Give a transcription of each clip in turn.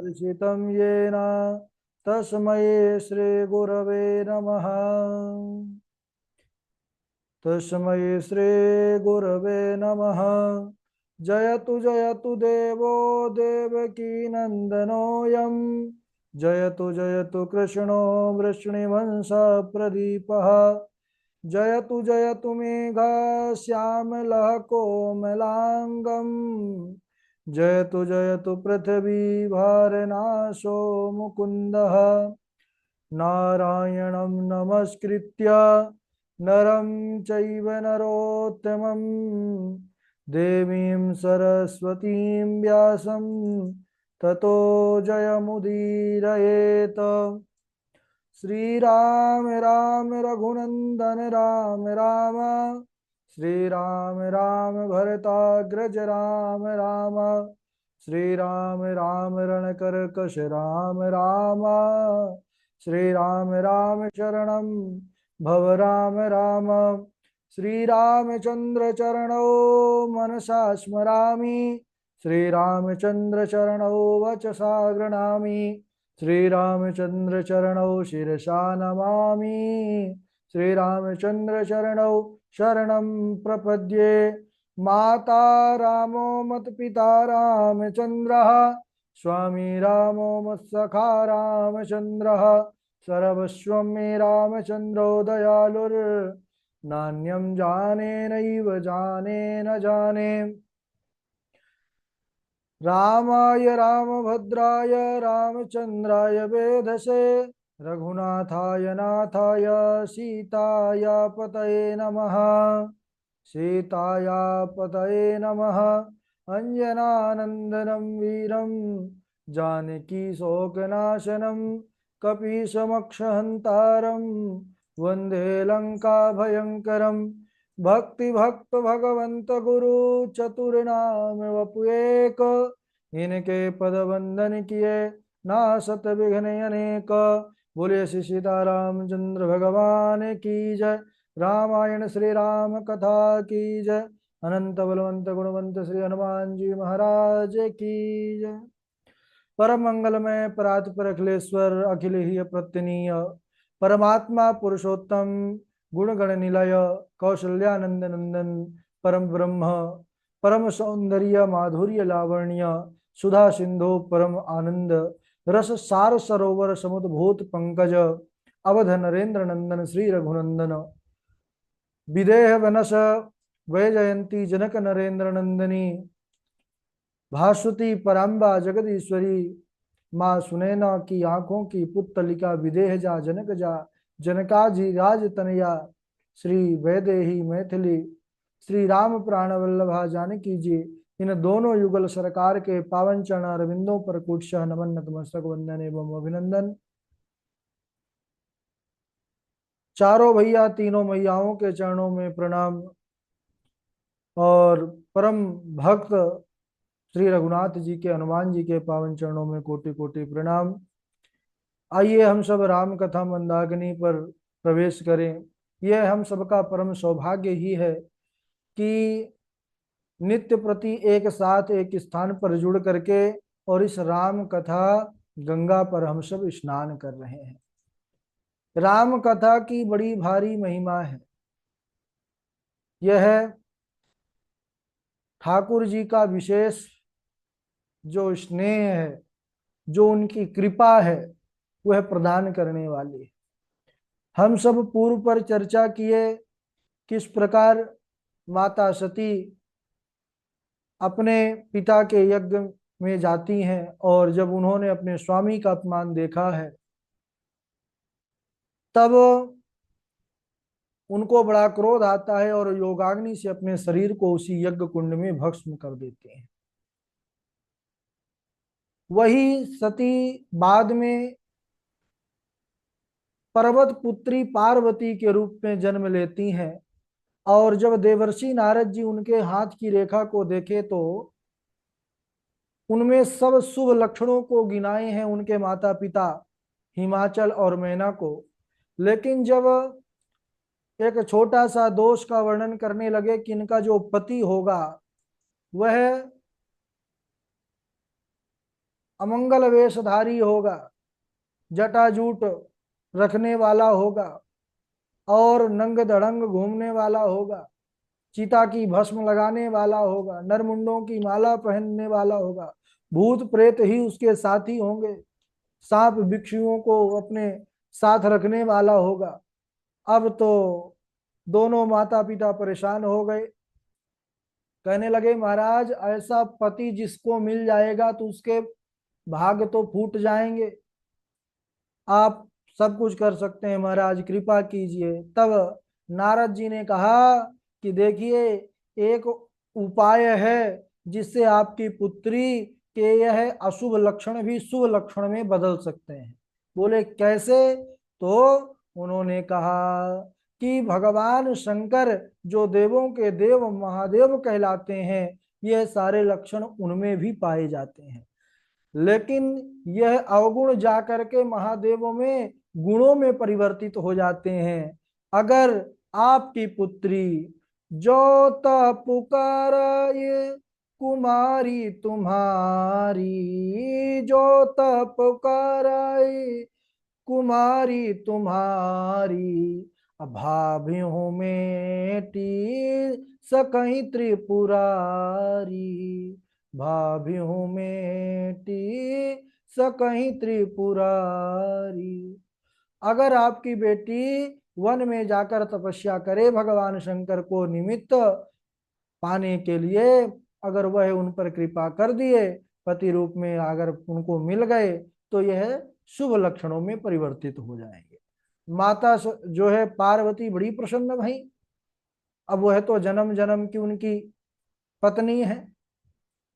दर्शितं येन तस्मै श्रीगुरवे नमः। तस्मै श्रीगुरवे नमः। जयतु जयतु देवो देवकीनन्दनोऽयं। जयतु जयतु कृष्णो वृष्णिवंशप्रदीपः। जयतु जयतु मेघा श्यामलः कोमलाङ्गम्। जयतु जयतु पृथ्वी भारनाशो मुकुन्दः। नारायणं नमस्कृत्य नरं चैव नरोत्तमं देवीं सरस्वतीं व्यासं ततो जयमुदीरयेत्। श्रीराम राम रघुनंदन राम राम। श्रीराम राम भरताग्रज राम राम। श्रीराम राम रणकर्कश राम राम। श्रीराम राम शरणं भव राम राम। श्रीरामचंद्र चरणौ मनसा स्मरामि। श्रीरामचंद्र चरणौ वचसा गृह्णामि। श्रीरामचंद्र चरणौ शिरसा नमामि। श्रीरामचंद्र चरणौ शरणं प्रपद्ये। माता रामो मत्पिता रामचंद्रः। स्वामी रामो मत्सखा रामचंद्रः। सर्वस्वं मे रामचंद्रो दयालुर्नान्यं जाने नैव जाने न जाने। रामाय रामभद्राय रामचंद्राय वेधसे। रघुनाथाय नाथाय सीताया पतये नमः। सीताया पतये नमः। अंजनानंदनं वीरं जानकी शोकनाशनं कपीशमक्षहन्तारं वन्दे लंका भयंकरं। भक्ति भक्त भगवंत गुरु चतुर्नाम वपु एक। इनके पद वंदन किए नासत विघ्न अनेक। बोले श्री सीतारामचंद्र भगवान की जय। रामायण श्री राम कथा की जय। अनंत बलवंत गुणवंत श्री हनुमान जी महाराज की जय। परम मंगलमय परात्पर अखिलेश्वर अखिल ही प्रत्यनीय परमात्मा पुरुषोत्तम गुणगण निलय कौशल्यानंद नंदन परम ब्रह्म परम सौंदर्य माधुर्य लावण्य सुधा सिंधु परम आनंद रस सार सरोवर समुद्भूत पंकज अवध नरेंद्र नंदन श्री रघुनंदन विदेह वनस वैजयंती जनक नरेंद्र नंदनी भास्वती पराम्बा जगदीश्वरी माँ सुनैना की आंखों की पुत्तलिका विदेह जा जनक जा जनकाजी राज तनया श्री वैदेही मैथिली श्री राम प्राण वल्लभा जानकी जी। इन दोनों युगल सरकार के पावन चरण अरविंदों पर कुटशः नमन नतमस्तक वंदन एवं अभिनंदन। चारों भैया तीनों मैयाओं के चरणों में प्रणाम और परम भक्त श्री रघुनाथ जी के हनुमान जी के पावन चरणों में कोटि कोटि प्रणाम। आइए हम सब राम कथा मंदाकिनी पर प्रवेश करें। यह हम सबका परम सौभाग्य ही है कि नित्य प्रति एक साथ एक स्थान पर जुड़ करके और इस राम कथा गंगा पर हम सब स्नान कर रहे हैं। राम कथा की बड़ी भारी महिमा है। यह ठाकुर जी का विशेष जो स्नेह है, जो उनकी कृपा है, वह प्रदान करने वाली है। हम सब पूर्व पर चर्चा किए किस प्रकार माता सती अपने पिता के यज्ञ में जाती हैं और जब उन्होंने अपने स्वामी का अपमान देखा है तब उनको बड़ा क्रोध आता है और योगाग्नि से अपने शरीर को उसी यज्ञ कुंड में भस्म कर देते हैं। वही सती बाद में पर्वत पुत्री पार्वती के रूप में जन्म लेती हैं और जब देवर्षि नारद जी उनके हाथ की रेखा को देखे तो उनमें सब शुभ लक्षणों को गिनाए हैं उनके माता पिता हिमाचल और मैना को। लेकिन जब एक छोटा सा दोष का वर्णन करने लगे कि इनका जो पति होगा वह अमंगल वेशधारी होगा, जटाजूट रखने वाला होगा और नंग धड़ंग घूमने वाला होगा, चिता की भस्म लगाने वाला होगा, नरमुंडों की माला पहनने वाला होगा, भूत प्रेत ही उसके साथी होंगे, सांप बिच्छुओं को अपने साथ रखने वाला होगा। अब तो दोनों माता पिता परेशान हो गए। कहने लगे महाराज ऐसा पति जिसको मिल जाएगा तो उसके भाग तो फूट जाएंगे, आप सब कुछ कर सकते हैं महाराज, कृपा कीजिए। तब नारद जी ने कहा कि देखिए, एक उपाय है जिससे आपकी पुत्री के यह अशुभ लक्षण भी शुभ लक्षण में बदल सकते हैं। बोले कैसे? तो उन्होंने कहा कि भगवान शंकर जो देवों के देव महादेव कहलाते हैं, यह सारे लक्षण उनमें भी पाए जाते हैं, लेकिन यह अवगुण जाकर के महादेवों में गुणों में परिवर्तित हो जाते हैं। अगर आपकी पुत्री जो त पुकारे कुमारी तुम्हारी, जो त पुकारे कुमारी तुम्हारी, अभाव्यों में टी सकहीं त्रिपुरारी, भाभ्यों में टी सकहीं त्रिपुरारी। अगर आपकी बेटी वन में जाकर तपस्या करे भगवान शंकर को निमित्त पाने के लिए, अगर वह उन पर कृपा कर दिए, पति रूप में अगर उनको मिल गए, तो यह शुभ लक्षणों में परिवर्तित हो जाएंगे। माता जो है पार्वती बड़ी प्रसन्न भाई। अब वह तो जन्म जन्म की उनकी पत्नी है,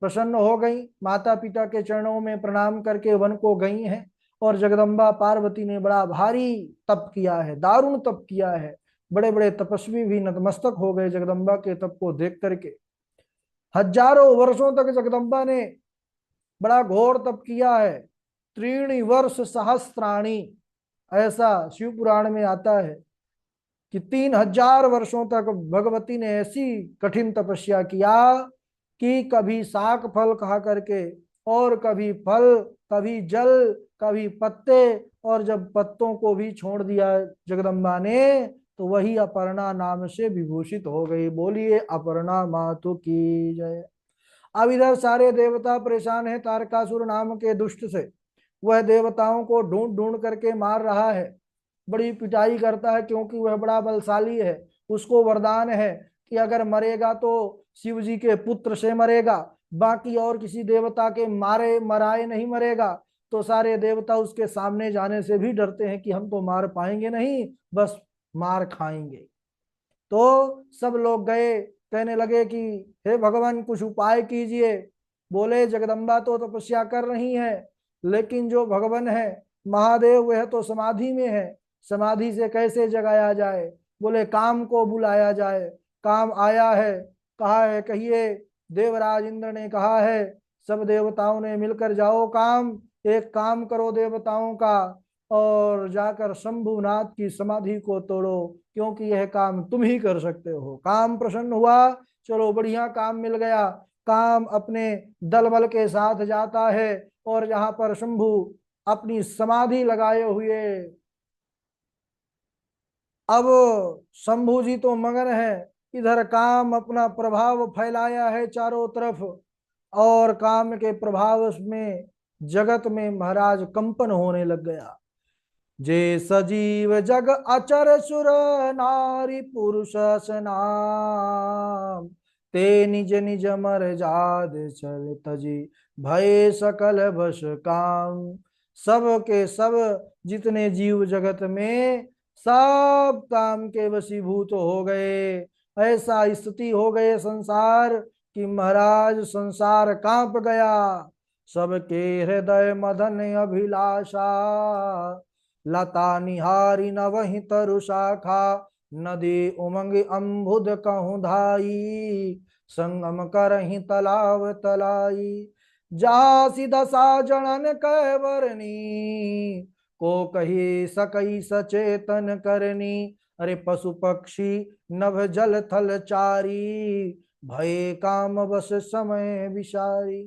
प्रसन्न हो गई, माता पिता के चरणों में प्रणाम करके वन को गई हैं। और जगदम्बा पार्वती ने बड़ा भारी तप किया है, दारुण तप किया है। बड़े बड़े तपस्वी भी नतमस्तक हो गए जगदम्बा के तप को देख करके। हजारों वर्षों तक जगदम्बा ने बड़ा घोर तप किया है। त्रीणि वर्ष सहस्त्राणी, ऐसा शिव पुराण में आता है कि 3000 वर्षों तक भगवती ने ऐसी कठिन तपस्या किया कि कभी शाक फल खा करके, और कभी फल, कभी जल, कभी पत्ते, और जब पत्तों को भी छोड़ दिया जगदम्बा ने, तो वही अपर्णा नाम से विभूषित हो गई। बोलिए अपर्णा मातु की जय। अब इधर सारे देवता परेशान है तारकासुर नाम के दुष्ट से। वह देवताओं को ढूंढ ढूंढ करके मार रहा है, बड़ी पिटाई करता है, क्योंकि वह बड़ा बलशाली है। उसको वरदान है कि अगर मरेगा तो शिव जी के पुत्र से मरेगा, बाकी और किसी देवता के मारे मराए नहीं मरेगा। तो सारे देवता उसके सामने जाने से भी डरते हैं कि हम तो मार पाएंगे नहीं, बस मार खाएंगे। तो सब लोग गए, कहने लगे कि हे भगवान कुछ उपाय कीजिए। बोले जगदम्बा तो तपस्या कर रही है, लेकिन जो भगवान है महादेव वह तो समाधि में है, समाधि से कैसे जगाया जाए? बोले काम को बुलाया जाए। काम आया है, कहा है कहिए। देवराज इंद्र ने कहा है, सब देवताओं ने मिलकर जाओ, काम एक काम करो देवताओं का, और जाकर शंभुनाथ की समाधि को तोड़ो, क्योंकि यह काम तुम ही कर सकते हो। काम प्रसन्न हुआ, चलो बढ़िया काम मिल गया। काम अपने दल बल के साथ जाता है, और जहां पर शंभु अपनी समाधि लगाए हुए, अब शंभु जी तो मगन है, इधर काम अपना प्रभाव फैलाया है चारों तरफ, और काम के प्रभाव में जगत में महाराज कंपन होने लग गया। जे सजीव जग अचर सुर नारी पुरुष सनाम, ते निज निज मर जाद चल तजी भय सकल बस काम। सब के सब जितने जीव जगत में सब काम के वशीभूत हो गए। ऐसा स्थिति हो गए संसार कि महाराज संसार कांप गया। सबके हृदय मदन अभिलाषा, लता निहारी न वही तरु शाखा, नदी उमंग अम्बुद कहूँ धाई, संगम करही तलाव तलाई। जासी दशा जनन कैवरनी, को कही सकई सचेतन करनी। अरे पशु पक्षी नभ जल थल चारी, भय काम बस समय विसारी।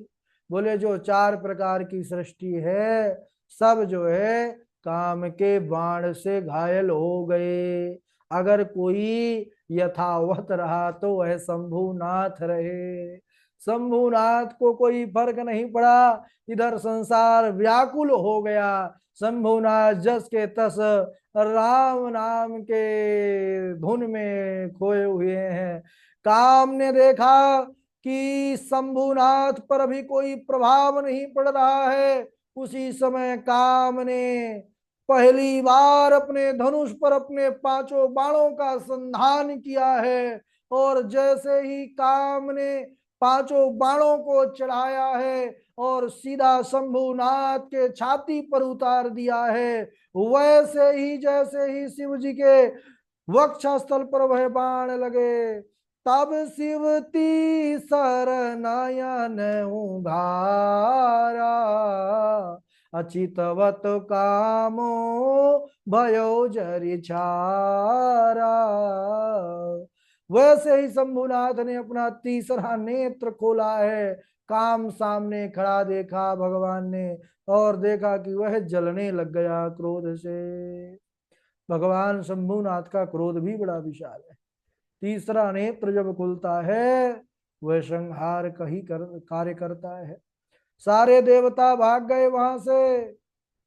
बोले जो 4 प्रकार की सृष्टि है सब जो है काम के बाण से घायल हो गए। अगर कोई यथावत रहा तो वह शंभुनाथ रहे। शंभुनाथ को कोई फर्क नहीं पड़ा, इधर संसार व्याकुल हो गया। शंभुनाथ जस के तस राम नाम के धुन में खोए हुए हैं। काम ने देखा कि शंभुनाथ पर भी कोई प्रभाव नहीं पड़ रहा है। उसी समय काम ने पहली बार अपने धनुष पर अपने 5 बाणों का संधान किया है। और जैसे ही काम ने 5 बाणों को चढ़ाया है और सीधा शंभुनाथ के छाती पर उतार दिया है, वैसे ही जैसे ही शिव जी के वक्षस्थल पर वह बाण लगे, तब शिवती सर नयन उघारा, अचितवत कामो भयो जरि छारा। वैसे ही शंभुनाथ ने अपना तीसरा नेत्र खोला है। काम सामने खड़ा देखा भगवान ने और देखा कि वह जलने लग गया क्रोध से। भगवान शंभुनाथ का क्रोध भी बड़ा विशाल है। तीसरा नेत्र जब खुलता है वह संहार का ही कार्य करता है। सारे देवता भाग गए वहां से।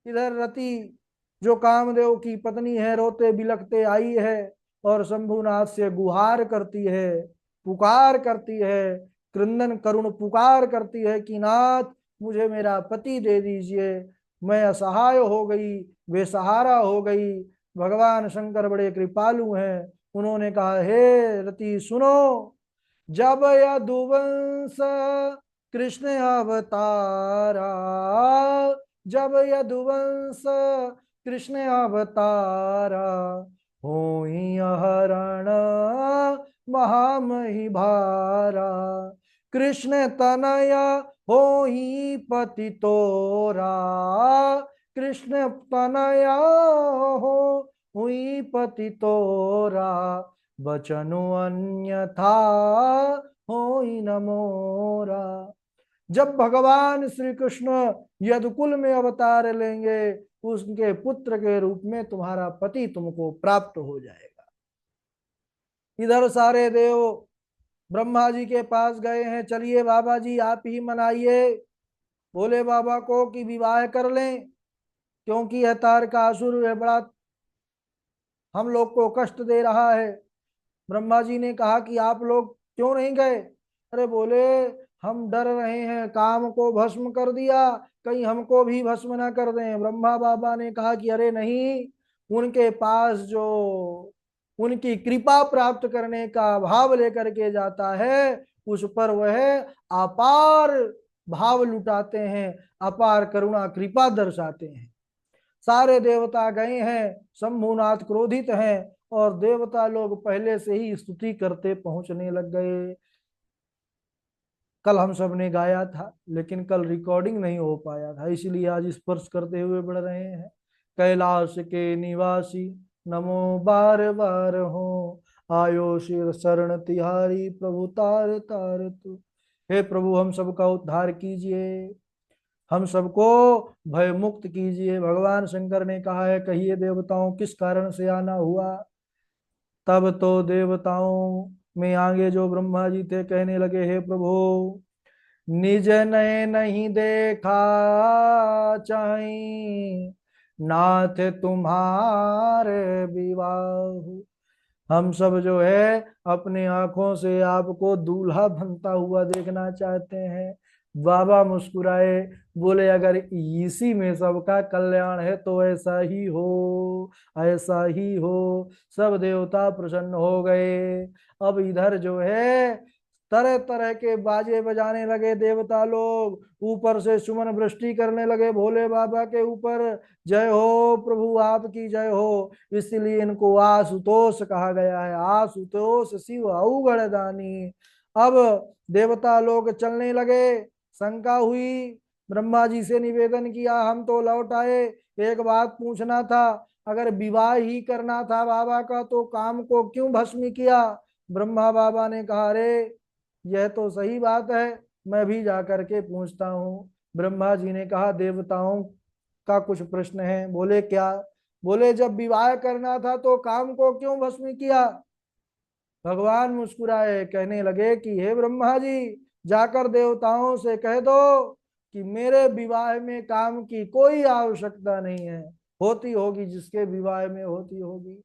इधर रति जो कामदेव की पत्नी है रोते बिलखते आई है और शंभुनाथ से गुहार करती है, पुकार करती है, क्रंदन करुण पुकार करती है कि नाथ मुझे मेरा पति दे दीजिए। मैं असहाय हो गई, बेसहारा हो गई। भगवान शंकर बड़े कृपालु हैं। उन्होंने कहा हे रति सुनो, जब यदुवंश कृष्ण अवतारा, जब यदुवंश कृष्ण अवतारा, होई हरण महामही भारा, कृष्ण तनया होई पति तोरा, कृष्ण तनया हो हुई पति तोरा, बचनु अन्यथा होई न मोरा। जब भगवान श्री कृष्ण यदुकुल में अवतार लेंगे उसके पुत्र के रूप में तुम्हारा पति तुमको प्राप्त हो जाएगा। इधर सारे देव ब्रह्मा जी के पास गए हैं, चलिए बाबा जी आप ही मनाइए भोले बाबा को कि विवाह कर लें, क्योंकि यह तारकासुर है बड़ा हम लोग को कष्ट दे रहा है। ब्रह्मा जी ने कहा कि आप लोग क्यों नहीं गए? अरे बोले हम डर रहे हैं, काम को भस्म कर दिया कहीं हमको भी भस्म ना कर दें। ब्रह्मा बाबा ने कहा कि अरे नहीं, उनके पास जो उनकी कृपा प्राप्त करने का भाव लेकर के जाता है उस पर वह अपार भाव लुटाते हैं, अपार करुणा कृपा दर्शाते हैं। सारे देवता गए हैं, शंभुनाथ क्रोधित हैं और देवता लोग पहले से ही स्तुति करते पहुंचने लग गए। कल हम सब ने गाया था लेकिन कल रिकॉर्डिंग नहीं हो पाया था, इसलिए आज स्पर्श करते हुए बढ़ रहे हैं। कैलाश के निवासी नमो बार बार हो, आयो शिर शरण तिहारी प्रभु तार तार तू। हे प्रभु हम सबका उद्धार कीजिए, हम सबको भय मुक्त कीजिए। भगवान शंकर ने कहा है कहिए देवताओं किस कारण से आना हुआ। तब तो देवताओं में आगे जो ब्रह्मा जी थे कहने लगे हे प्रभु निज नए नहीं देखा चाहि नाथ तुम्हारे विवाह। हम सब जो है अपने आंखों से आपको दूल्हा बनता हुआ देखना चाहते हैं। बाबा मुस्कुराए, बोले अगर इसी में सबका कल्याण है तो ऐसा ही हो, ऐसा ही हो। सब देवता प्रसन्न हो गए। अब इधर जो है तरह तरह के बाजे बजाने लगे देवता लोग, ऊपर से सुमन वृष्टि करने लगे भोले बाबा के ऊपर। जय हो प्रभु आपकी जय हो, इसलिए इनको आशुतोष कहा गया है। आशुतोष शिव अवगण दानी। अब देवता लोग चलने लगे, शंका हुई, ब्रह्मा जी से निवेदन किया हम तो लौट आए, एक बात पूछना था, अगर विवाह ही करना था बाबा का तो काम को क्यों भस्मी किया? ब्रह्मा बाबा ने कहा अरे यह तो सही बात है, मैं भी जाकर के पूछता हूँ। ब्रह्मा जी ने कहा, देवताओं का कुछ प्रश्न है। बोले क्या? बोले जब विवाह करना था तो काम को क्यों भस्म किया? भगवान मुस्कुराए, कहने लगे कि हे ब्रह्मा जी, जाकर देवताओं से कह दो कि मेरे विवाह में काम की कोई आवश्यकता नहीं है। होती होगी जिसके विवाह में होती होगी।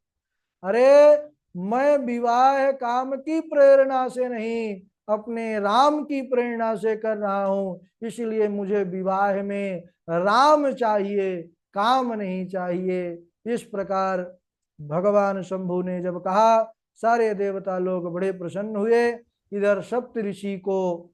अरे, मैं विवाह काम की प्रेरणा से नहीं, अपने राम की प्रेरणा से कर रहा हूं। इसलिए मुझे विवाह में राम चाहिए, काम नहीं चाहिए। इस प्रकार भगवान शंभु ने जब कहा, सारे देवता लोग बड़े प्रसन्न हुए। इधर सप्त ऋषि को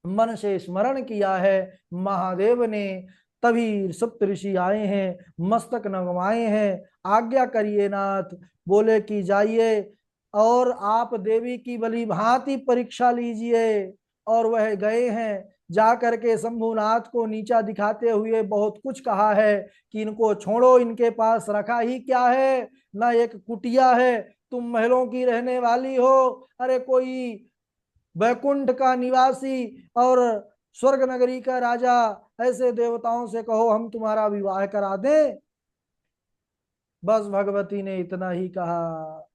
मन से स्मरण किया है महादेव ने, तभी सप्त ऋषि आए हैं, मस्तक नगवाए हैं। आज्ञा करिए नाथ। बोले कि जाइए और आप देवी की भली भांति परीक्षा लीजिए। और वह गए हैं, जा करके शंभुनाथ को नीचा दिखाते हुए बहुत कुछ कहा है कि इनको छोड़ो, इनके पास रखा ही क्या है, ना एक कुटिया है, तुम महलों की रहने वाली हो। अरे कोई वैकुंठ का निवासी और स्वर्ग नगरी का राजा, ऐसे देवताओं से कहो हम तुम्हारा विवाह करा दें। बस भगवती ने इतना ही कहा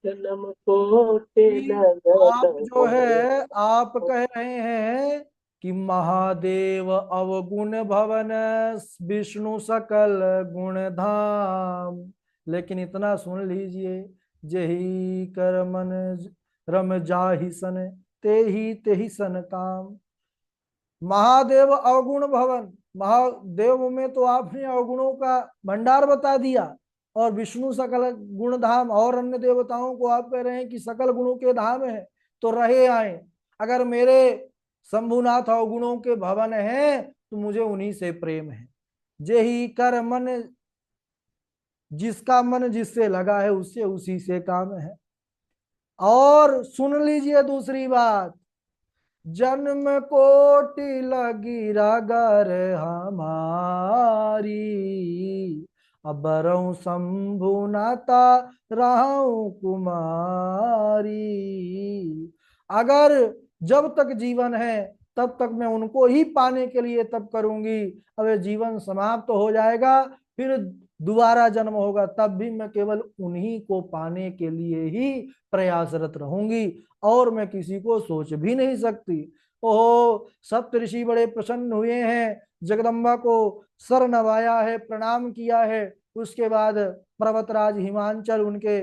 जन्म कोटि कि आप लगन जो है, आप कह रहे हैं कि महादेव अवगुण भवन, विष्णु सकल गुण धाम। लेकिन इतना सुन लीजिए, जेहि कर मन रम जाहि सन, तेहि सन काम। महादेव अवगुण भवन, महादेव में तो आपने अवगुणों का भंडार बता दिया। और विष्णु सकल गुण धाम, और अन्य देवताओं को आप कह रहे हैं कि सकल गुणों के धाम है। तो रहे आए, अगर मेरे शंभुनाथ अवगुणों के भवन हैं तो मुझे उन्हीं से प्रेम है। जे ही कर मन, जिसका मन जिससे लगा है उससे उसी से काम है। और सुन लीजिए दूसरी बात, जन्म कोटि लगी रगर हमारी, अबरऊ शंभु नाता रहूं कुमारी। अगर जब तक जीवन है तब तक मैं उनको ही पाने के लिए तब करूंगी। अब जीवन समाप्त तो हो जाएगा, फिर दोबारा जन्म होगा, तब भी मैं केवल उन्हीं को पाने के लिए ही प्रयासरत रहूंगी, और मैं किसी को सोच भी नहीं सकती। ओहो, सप्त ऋषि बड़े प्रसन्न हुए हैं, जगदम्बा को सर नवाया है, प्रणाम किया है। उसके बाद पर्वतराज हिमांचल, उनके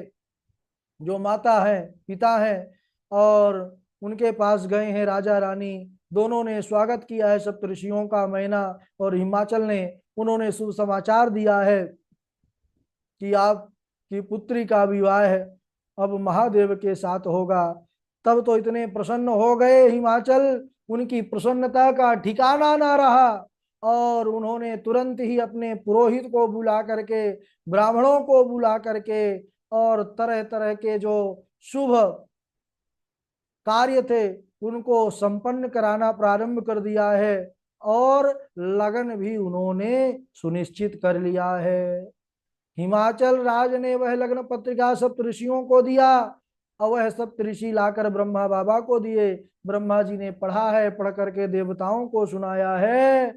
जो माता है, पिता है, और उनके पास गए हैं राजा रानी। दोनों ने स्वागत किया है सप्त ऋषियों का। मैना और हिमाचल ने, उन्होंने शुभ समाचार दिया है कि आपकी पुत्री का विवाह है अब महादेव के साथ होगा। तब तो इतने प्रसन्न हो गए हिमाचल, उनकी प्रसन्नता का ठिकाना ना रहा। और उन्होंने तुरंत ही अपने पुरोहित को बुला करके, ब्राह्मणों को बुला करके, और तरह तरह के जो शुभ कार्य थे उनको संपन्न कराना प्रारंभ कर दिया है। और लगन भी उन्होंने सुनिश्चित कर लिया है। हिमाचल राज ने वह लग्न पत्रिका सप्त ऋषियों को दिया, और वह सप्त ऋषि लाकर ब्रह्मा बाबा को दिए। ब्रह्मा जी ने पढ़ा है, पढ़ करके देवताओं को सुनाया है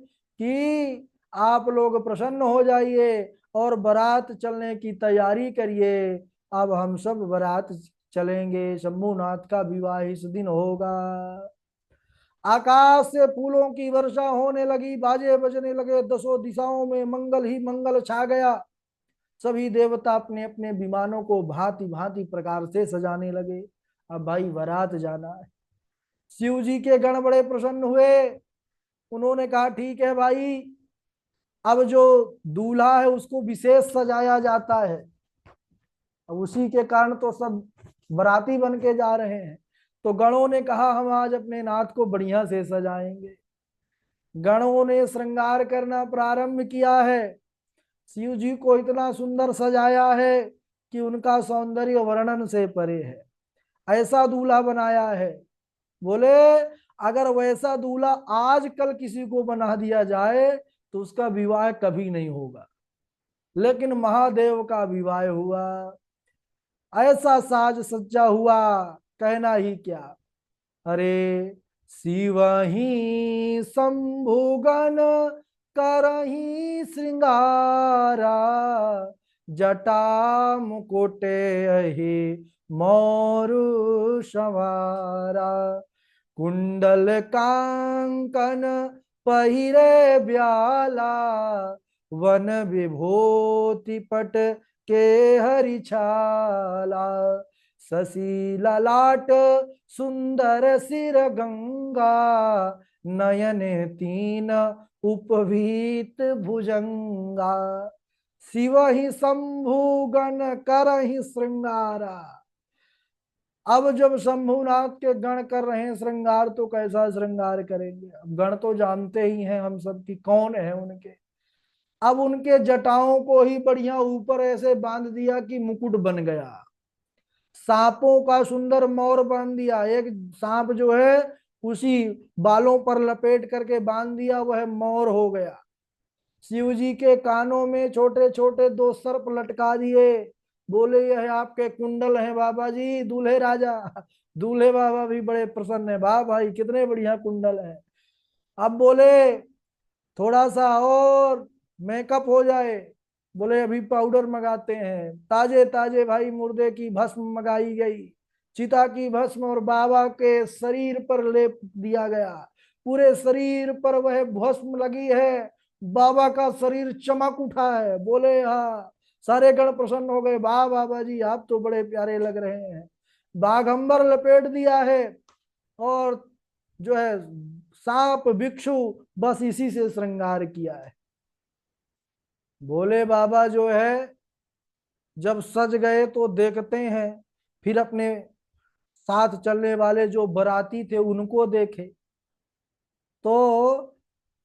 कि आप लोग प्रसन्न हो जाइए और बारात चलने की तैयारी करिए। अब हम सब बारात चलेंगे, शंभुनाथ का विवाह इस दिन होगा। आकाश से फूलों की वर्षा होने लगी, बाजे बजने लगे, दसों दिशाओं में मंगल ही मंगल छा गया। सभी देवता अपने अपने विमानों को भांति भांति प्रकार से सजाने लगे। अब भाई बारात जाना है। शिव जी के गण बड़े प्रसन्न हुए। उन्होंने कहा ठीक है भाई, अब जो दूल्हा है उसको विशेष सजाया जाता है। अब उसी के कारण तो सब बराती बन के जा रहे हैं। तो गणों ने कहा हम आज अपने नाथ को बढ़िया से सजाएंगे। गणों ने श्रृंगार करना प्रारंभ किया है। शिव जी को इतना सुंदर सजाया है कि उनका सौंदर्य वर्णन से परे है। ऐसा दूल्हा बनाया है, बोले अगर वैसा दूल्हा आज कल किसी को बना दिया जाए तो उसका विवाह कभी नहीं होगा। लेकिन महादेव का विवाह हुआ, ऐसा साज सज्जा हुआ, कहना ही क्या। अरे, शिवहि शंभुगन करहि श्रृंगारा, जटा मुकुटे अहि मोरु संवारा। कुंडल कांकन पहिरे ब्याला, वन विभूति पट के हरिछाला। शशि ललाट सुंदर सिर गंगा, नयन तीन उपवीत भुजंगा। शिव ही शंभु गण करहि श्रृंगारा। अब जब शंभुनाथ के गण कर रहे हैं श्रृंगार, तो कैसा श्रृंगार करेंगे। अब गण तो जानते ही हैं हम सब की कौन है उनके। अब उनके जटाओं को ही बढ़िया ऊपर ऐसे बांध दिया कि मुकुट बन गया। सांपों का सुंदर मोर बांध दिया, एक सांप जो है उसी बालों पर लपेट करके बांध दिया, वह मोर हो गया। शिव जी के कानों में छोटे छोटे दो सर्प लटका दिए। बोले यह आपके कुंडल हैं बाबा जी, दूल्हे राजा। दूल्हे बाबा भी बड़े प्रसन्न है, वाह भाई कितने बढ़िया कुंडल है। अब बोले थोड़ा सा और मेकअप हो जाए। बोले अभी पाउडर मंगाते हैं, ताजे ताजे भाई मुर्दे की भस्म मंगाई गई, चिता की भस्म और बाबा के शरीर पर लेप दिया गया। पूरे शरीर पर वह भस्म लगी है, बाबा का शरीर चमक उठा है। बोले हाँ, सारे गण प्रसन्न हो गए, वाह बाबा जी आप तो बड़े प्यारे लग रहे हैं। बाघंबर लपेट दिया है, और जो है सांप भिक्षु, बस इसी से श्रृंगार किया है। भोले बाबा जो है जब सज गए तो देखते हैं, फिर अपने साथ चलने वाले जो बराती थे उनको देखे, तो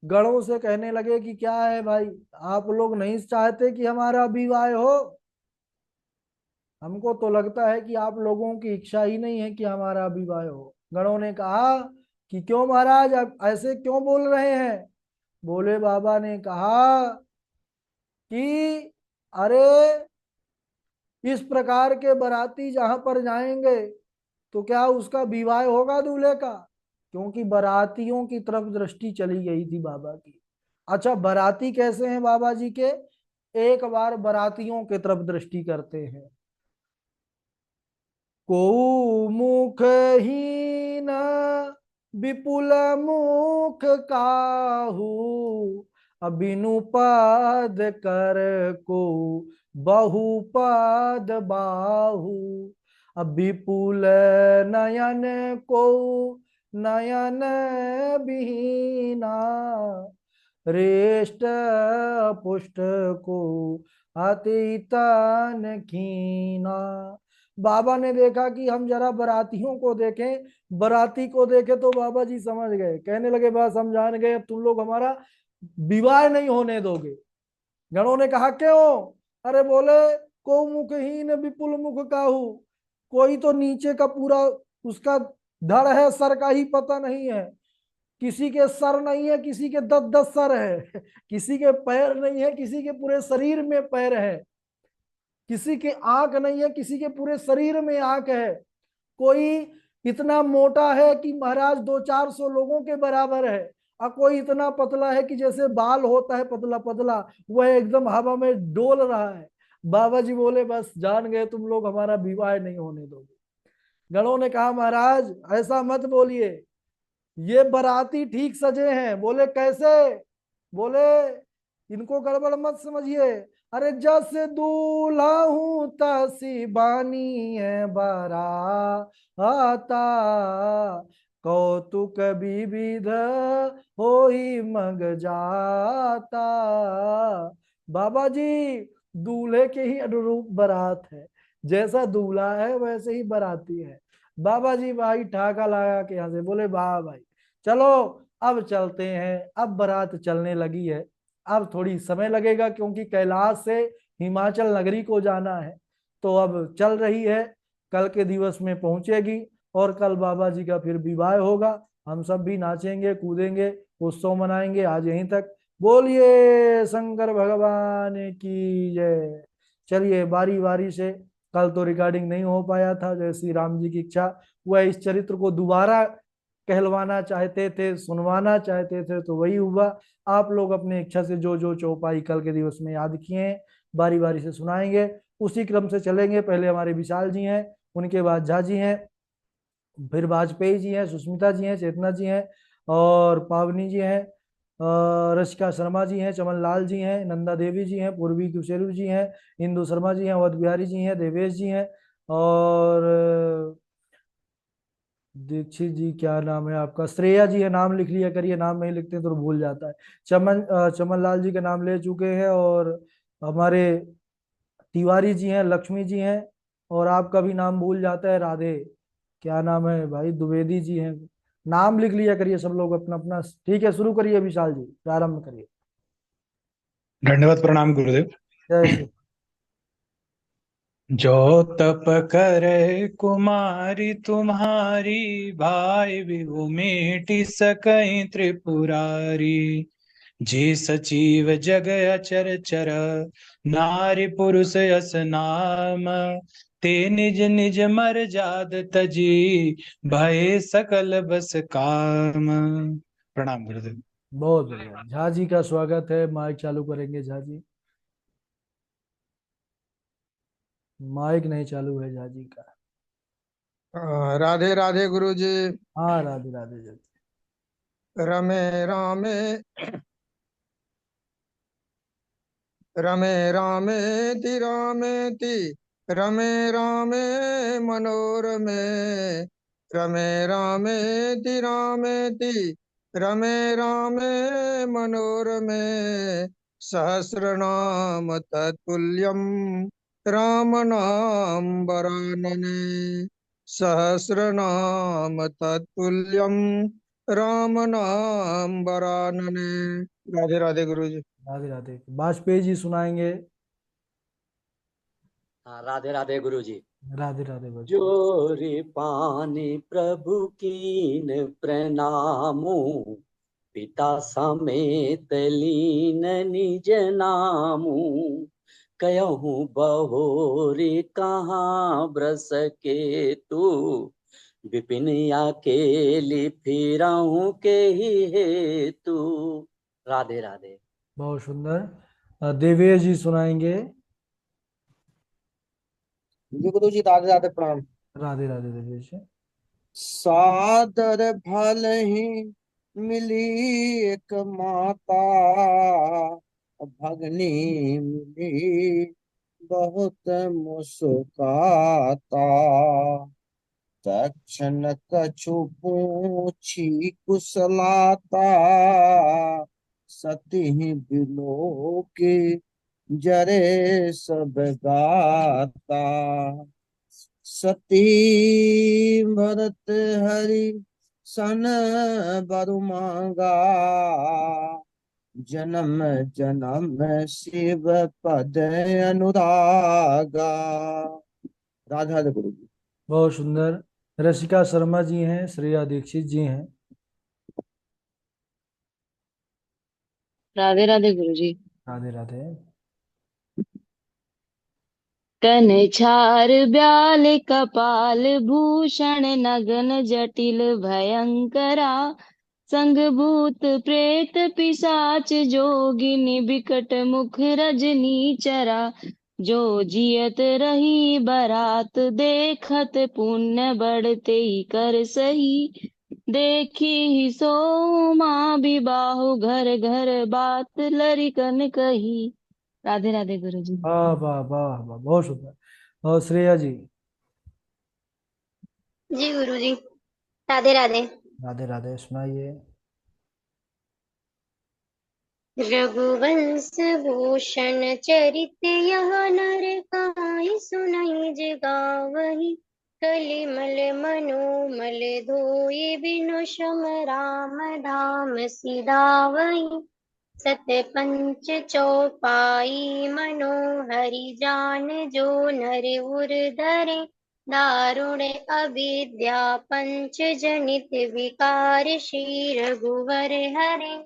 गणों से कहने लगे कि क्या है भाई, आप लोग नहीं चाहते कि हमारा विवाह हो। हमको तो लगता है कि आप लोगों की इच्छा ही नहीं है कि हमारा विवाह हो। गणों ने कहा कि क्यों महाराज आप ऐसे क्यों बोल रहे हैं। भोले बाबा ने कहा कि अरे इस प्रकार के बाराती जहां पर जाएंगे तो क्या उसका विवाह होगा दूल्हे का। क्योंकि बारातियों की तरफ दृष्टि चली गई थी बाबा की। अच्छा बाराती कैसे हैं बाबा जी के, एक बार बारातियों की तरफ दृष्टि करते हैं। को मुख हीन विपुल मुख काहू, अबिनु पद कर को बहुपद बाहु। विपुल नयन को नयन बिहीना, रेष्ट पुष्ट को अति तन कीना। बाबा ने देखा कि हम जरा बरातियों को देखें, बराती को देखे तो बाबा जी समझ गए, कहने लगे बस हम जान गए, अब तुम लोग हमारा विवाह नहीं होने दोगे। गणों ने कहा क्यों। अरे बोले को मुखहीन विपुल मुख काहू, कोई तो नीचे का पूरा उसका धड़ है, सर का ही पता नहीं है। किसी के सर नहीं है, किसी के 10-10 सर है। किसी के पैर नहीं है, किसी के पूरे शरीर में पैर है। किसी के आंख नहीं है, किसी के पूरे शरीर में आंख है। कोई इतना मोटा है कि महाराज 200-400 लोगों के बराबर है, और कोई इतना पतला है कि जैसे बाल होता है पतला पतला, वह एकदम हवा में डोल रहा है। बाबा जी बोले बस जान गए तुम लोग हमारा विवाह नहीं होने दोगे। गणों ने कहा महाराज ऐसा मत बोलिए, ये बाराती ठीक सजे हैं। बोले कैसे। बोले इनको गड़बड़ मत समझिए। अरे जैसे दूल्हा हूं तसी बानी है बाराता, कौतुक विविध हो ही मग जाता। बाबा जी दूल्हे के ही अनुरूप बारात है, जैसा दूल्हा है वैसे ही बाराती है। बाबा जी भाई ठाका लगा के यहाँ से बोले वाह भाई चलो अब चलते हैं। अब बारात चलने लगी है, अब थोड़ी समय लगेगा क्योंकि कैलाश से हिमाचल नगरी को जाना है। तो अब चल रही है, कल के दिवस में पहुंचेगी, और कल बाबा जी का फिर विवाह होगा। हम सब भी नाचेंगे कूदेंगे, उत्सव मनाएंगे। आज यहीं तक, बोलिए शंकर भगवान की जय। चलिए बारी बारी से, कल तो रिकॉर्डिंग नहीं हो पाया था, जय श्री राम जी की इच्छा, वह इस चरित्र को दोबारा कहलवाना चाहते थे, सुनवाना चाहते थे, तो वही हुआ। आप लोग अपने इच्छा से जो जो चौपाई कल के दिवस में याद किए हैं बारी बारी से सुनाएंगे, उसी क्रम से चलेंगे। पहले हमारे विशाल जी हैं, उनके बाद झा जी हैं, फिर वाजपेयी जी हैं, सुष्मिता जी हैं, चेतना जी हैं, और पावनी जी हैं, रशिका शर्मा जी हैं, चमन लाल जी हैं, नंदा देवी जी हैं, पूर्वी कुशेरू जी हैं, इंदु शर्मा जी हैं, अवध बिहारी जी हैं, देवेश जी हैं, और दीक्षित जी, क्या नाम है आपका, श्रेया जी है, नाम लिख लिया करिए, नाम नहीं लिखते तो भूल जाता है। चमन लाल जी का नाम ले चुके हैं, और हमारे तिवारी जी हैं, लक्ष्मी जी हैं, और आपका भी नाम भूल जाता है, राधे, क्या नाम है भाई, द्विवेदी जी हैं। नाम लिख लिया करिए सब लोग अपना अपना। ठीक है, शुरू करिए विशाल जी, प्रारंभ करिए। दंडवत प्रणाम गुरुदेव। जय श्री। जो तप करे कुमारी तुम्हारी, भाई विभु मिटि सकई त्रिपुरारी। जे सचिव जग अचर चर, नारी पुरुष यस नाम। ते निज निज मर जाद तजी, भय सकल बस काम। प्रणाम गुरुदेव। बहुत बढ़िया, झा जी का स्वागत है। माइक चालू करेंगे झा जी। माइक नहीं चालू है झा जी का। राधे राधे गुरु जी। हाँ, राधे राधे झा जी। रमे रामे रमे रामेति रमे रामे मनोरमे। रमे रामेति रमे रामे मनोरमे। सहस्रनाम तत्तुल्यं राम नाम वरानने। सहस्रनाम तत्तुल्यं राम नाम वरानने। राधे राधे गुरु जी। राधे राधे। वाजपेयी जी सुनाएंगे। हाँ, राधे राधे गुरु जी। राधे राधे वाजपेयी। जोरि पानी प्रभु कीन प्रणामु, पिता समेत लीन निज नामु। कयहु बहोरी कहाँ ब्रस के तू, विपिन अकेली फिरहु के ही हेतु। राधे राधे। बहुत सुंदर। देवेश जी सुनाएंगे। जी गुरु जी, राधे राधे प्रणाम। राधे राधे देवेश जी। सादर भल ही मिली एक माता, भगनी मिली बहुत मुस्काता। तक्षण कछु पूछी कुशलाता, सती बिलो की जरे सब गाता। सती भरत हरि सन बरु मांगा, जन्म जन्म शिव पद अनुरागा। राधा गुरु जी। बहुत सुंदर। रसिका शर्मा जी हैं, श्रेया दीक्षित जी हैं। राधे राधे गुरु जी। राधे राधे। तन छार ब्याल कपाल भूषण नगन जटिल भयंकरा। संग भूत प्रेत पिशाच जोगिनी बिकट मुख रजनी चरा। जो जियत रही बरात देखत पुण्य बढ़ते ही कर सही। देखी ही सो माँ बिबाहु घर घर बात लरिकन कही। राधे राधे गुरु जी। वाह वाह वाह वाह, बहुत सुंदर। और श्रेया जी। जी गुरु जी। राधे राधे। राधे राधे सुनाइए। रघुवंश भूषण चरित यह नर काहि सुनहि जे गावहि। कलिमल मनोमल धोए बिनु श्रम राम धाम सिधावहि। सत पंच चौपाई मनोहरि जान जो नर उर धरे। दारुण अविद्या पंच जनित विकार श्री रघुवर हरे।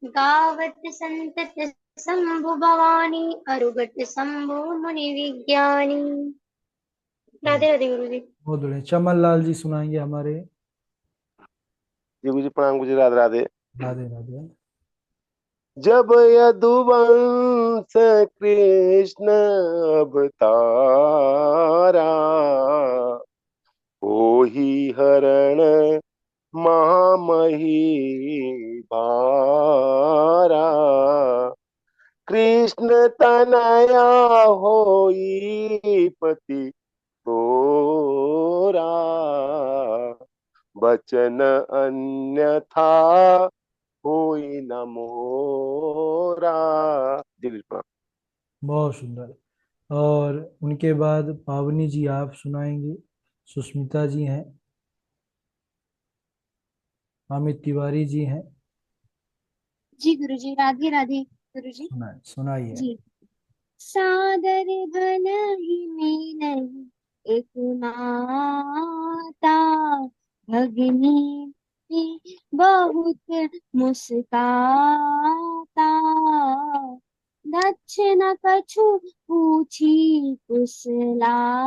गावत संतत शंभु भवानी अरुगत शंभु मुनि विज्ञानी। राधे राधे गुरु जी। बहुत बढ़िया। चमन लाल जी सुनाएंगे हमारे। जी गुरु जी प्रणाम गुरु जी, राधे राधे। राधे राधे। जब यदुवंश कृष्ण अवतारा, ही हरण महामही भारा, कृष्ण तनया होई पति तोरा, बचन अन्यथा होई न मोरा। जी कृष्ण। बहुत सुंदर। और उनके बाद पावनी जी आप सुनाएंगे। सुष्मिता जी हैं, अमित तिवारी जी हैं। जी गुरुजी, राधे राधे गुरुजी। सुनाइए। जी। सादर भलहि नहीं एक माता, भगिनी बहुत मुस्काता, दक्षिण कछु पूछी कुशलाता,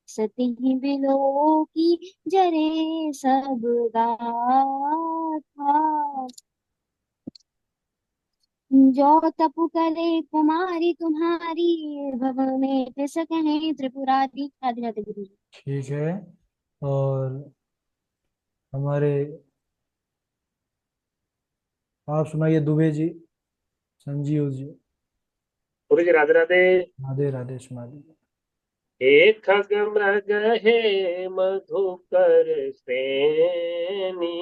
सती बिलो की जरे सब गाथा, जो तप करे कुमारी तुम्हारी, भव में पिस कहें त्रिपुरारी। राधे राधे गुरु जी। ठीक है। और हमारे आप सुनाइए दुबे जी, संजीव जी। गुरु जी राधे राधे। राधे राधे सुना दीजिए। हे खग मृग हे मधुकर श्रेणी,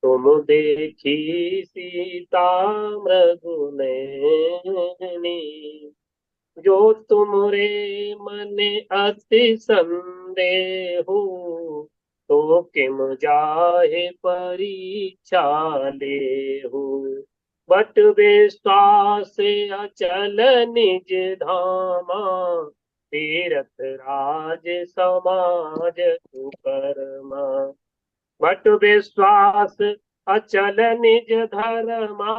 तुम देखी सीता मृदुनैनी, जो तुमरे मन अति संदेह, तो किम जाहे परीक्षा लेहु, बट विश्वास अचल निज धामा, तीरथ राज समाज सुकर्मा, बट विश्वास अचल निज धर्मा,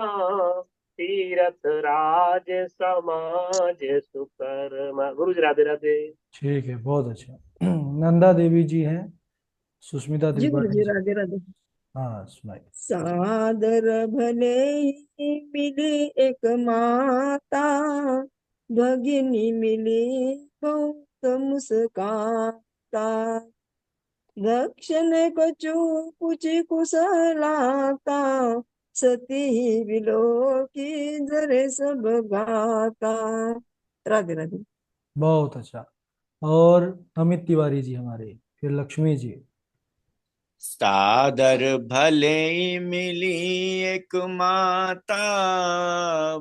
तीरथ राज समाज सुकर्मा। गुरु जी राधे राधे। ठीक है, बहुत अच्छा। नंदा देवी जी हैं, सुष्मिता जी गुरु त्रिपाठी जी, जी। राधे राधे। हाँ सुनाइए। सादर भले ही मिली एक माता, भगिनी मिली बहुत मुस्काता, दक्षिण कछु पूछी कुशलाता, सती बिलो की जरे सब गाता। राधे राधे। बहुत अच्छा। और अमित तिवारी जी हमारे, फिर लक्ष्मी जी। सादर भले मिली एक माता,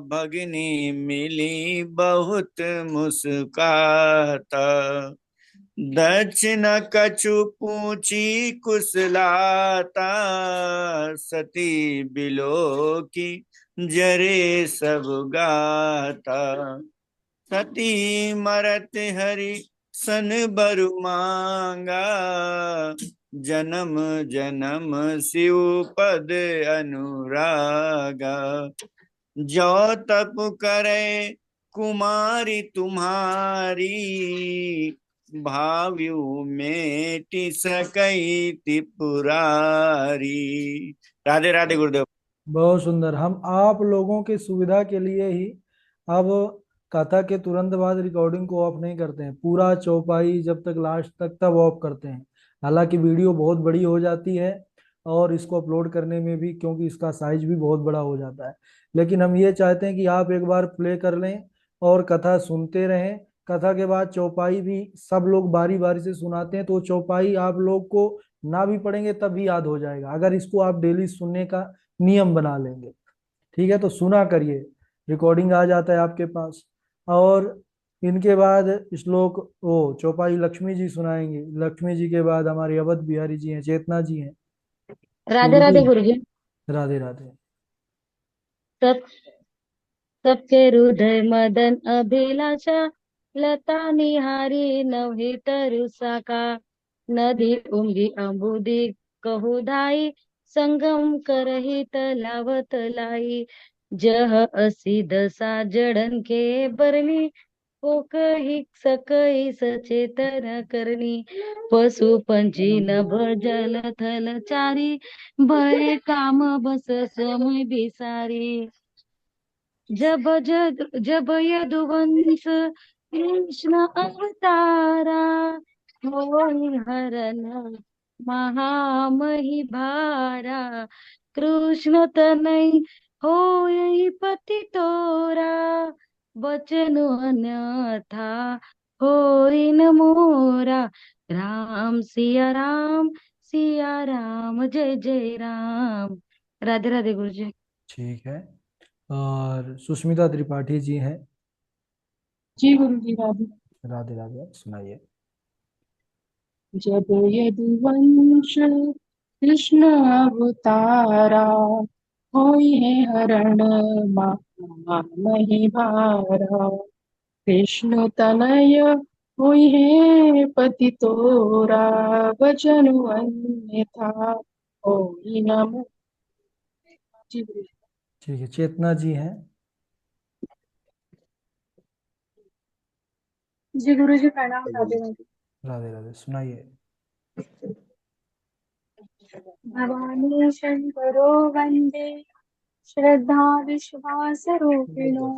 भगिनी मिली बहुत मुस्काता, दक्षिण कछु पूछी कुशलाता, सती बिलो की जरे सब गाता, सती मरत हरि सन बरु मांगा, जन्म जन्म शिव पद अनुरागा, जो तप करे कुमारी तुम्हारी, भाव्यू मेटि सकई त्रिपुरारी। राधे राधे गुरुदेव। बहुत सुंदर। हम आप लोगों की सुविधा के लिए ही अब कथा के तुरंत बाद रिकॉर्डिंग को ऑफ नहीं करते हैं, पूरा चौपाई जब तक लास्ट तक तब ऑफ करते हैं। हालांकि वीडियो बहुत बड़ी हो जाती है और इसको अपलोड करने में भी, क्योंकि इसका साइज भी बहुत बड़ा हो जाता है, लेकिन हम ये चाहते हैं कि आप एक बार प्ले कर लें और कथा सुनते रहें। कथा के बाद चौपाई भी सब लोग बारी बारी से सुनाते हैं, तो चौपाई आप लोग को ना भी पढ़ेंगे तब भी याद हो जाएगा, अगर इसको आप डेली सुनने का नियम बना लेंगे। ठीक है, तो सुना करिए, रिकॉर्डिंग आ जाता है आपके पास। और इनके बाद श्लोक वो चौपाई लक्ष्मी जी सुनाएंगे। लक्ष्मी जी के बाद हमारे अवध बिहारी जी हैं, चेतना जी हैं। राधे उर्दू। राधे गुरु जी। राधे राधे। सब सबके हृदय मदन अभिलाषा, लता निहारी नवहि तरु साका, नदी उमगी अम्बुदी कहु धाई, संगम करहि तलावत लाई, जह असी दशा जड़न के बरनी, हो कही सकई सचेतन करनी पशु पंछी न भजल थल चारी भय काम बस समय बिसारी जब यदुवंश कृष्ण अवतारा होई हरन महामही भारा कृष्ण तनय होई पति तोरा वचन अन्यथा होई न मोरा सिया राम जय जय राम। राधे राधे गुरु जी। ठीक है। और सुष्मिता त्रिपाठी जी हैं। जी गुरु जी राधे। राधे राधे, सुनाइए। जब यदुवंश कृष्ण अवतारा होई है हरण मही भारा कृष्ण तनय हुई है पति तोरा वचन अन्यथा होई नमो। जी गुरु जी। ठीक है, चेतना जी हैं। जी गुरु जी प्रणाम। राधे राधे। राधे राधे, सुनाइए। भवानी शंकरो वंदे श्रद्धा विश्वास रूपिणो